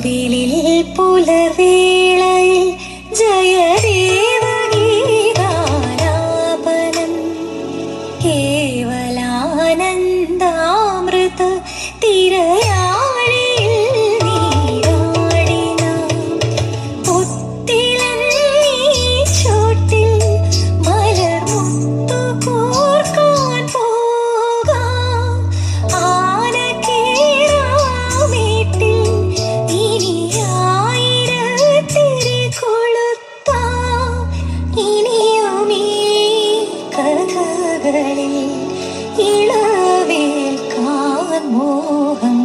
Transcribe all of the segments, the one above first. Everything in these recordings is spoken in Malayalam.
കോവിലിൽ പുലർവേളയിൽ ജയദേവഗീതാലാപനം കേവലാനന്ദാമൃത തിരയാഴിയിൽ നീരാടിന പുത്തിലീച്ചോട്ടിൽ മലർമുത്തു കോർക്കാൻ പോകാം ആനക്കേറാമേട്ടിൽ ഇനി ആയിരത്തിരി കൊളുത്താം ഇനിയുമീ കഥകളിൽ ഇളവേൽക്കാൻ മോഹം.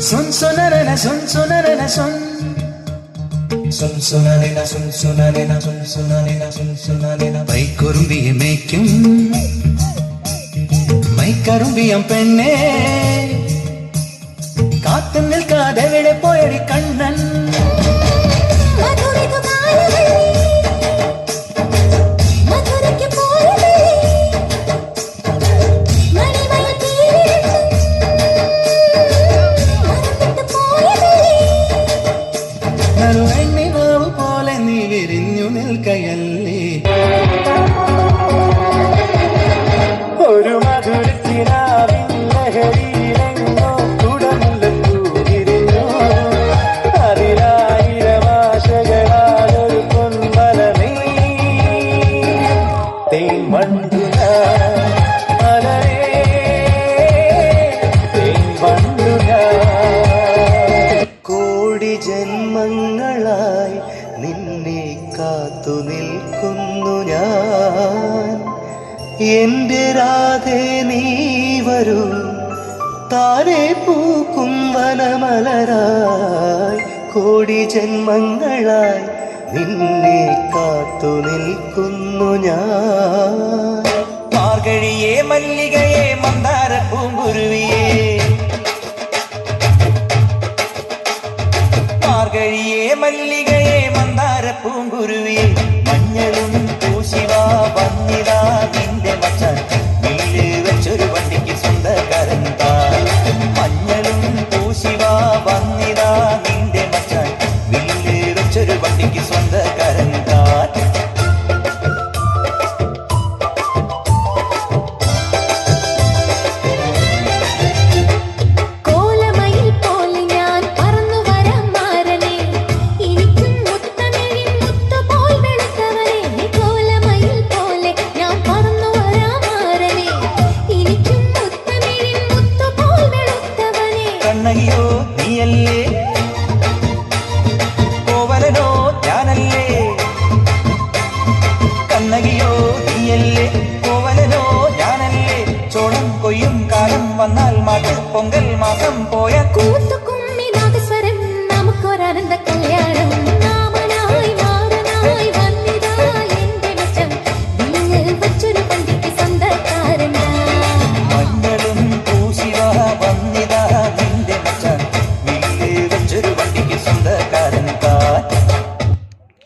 Son sonarena, son sonarena, son. Son sonarena, son sonarena, son sonarena, son sonarena. മൈക്കുറുമ്പിയെ മേയ്ക്കും മൈക്കറുമ്പിയം പെണ്ണേ കാത്തു നിൽക്കാതെ എവിടെ പോയടി കണ്ണൻ. പോലെ നീ വിരിഞ്ഞു നിൽക്കയല്ലേ ഒരു മധുരത്തിനാവിൻ ലഹരിയിലെങ്ങോ കുടമുല്ലപ്പൂ വിരിഞ്ഞു അതിലായിരമാശകളാലൊരു പൊൻവലമേ തേൻ മണ്ടുന അലരേ തേൻ മണ്ടുന കോടി ജന്മങ്ങളായി നിന്നെ കാത്തു നിൽക്കുന്നു ഞാൻ എന്റെ രാധേ നീ വരൂ താരെ പൂക്കും വനമലരായി കോടി ജന്മങ്ങളായി നിന്നെ കാത്തു നിൽക്കുന്നു ഞാൻ. മാർഗഴിയേ മല്ലികയെ മന്ദാര പൂങ്കുരുവിയേ മാർഗഴിയേ മല്ലികയെ മന്ദാര പൂങ്കുരുവിയെ മഞ്ഞളും പൂശിവാ വന്നിതാ നിന്റെ മച്ചാൻ വീട് വെച്ചൊരു വണ്ടിക്ക് സ്വന്തക്കാരൻ താൻ. മഞ്ഞളും പൂശിവാ വന്നിതാ നിന്റെ മച്ചാൻ വീട് വെച്ചൊരു വണ്ടിക്ക് സ്വന്തക്കാരൻ താൻ. കണ്ണകിയോ നീയല്ലേ കോവലനോ ഞാനല്ലേ കണ്ണകിയോ നീയല്ലേ കോവലനോ ഞാനല്ലേ ചോളം കൊയ്യും കാലം വന്നാൽ മാട്ട് പൊങ്കൽ മാസം പോയ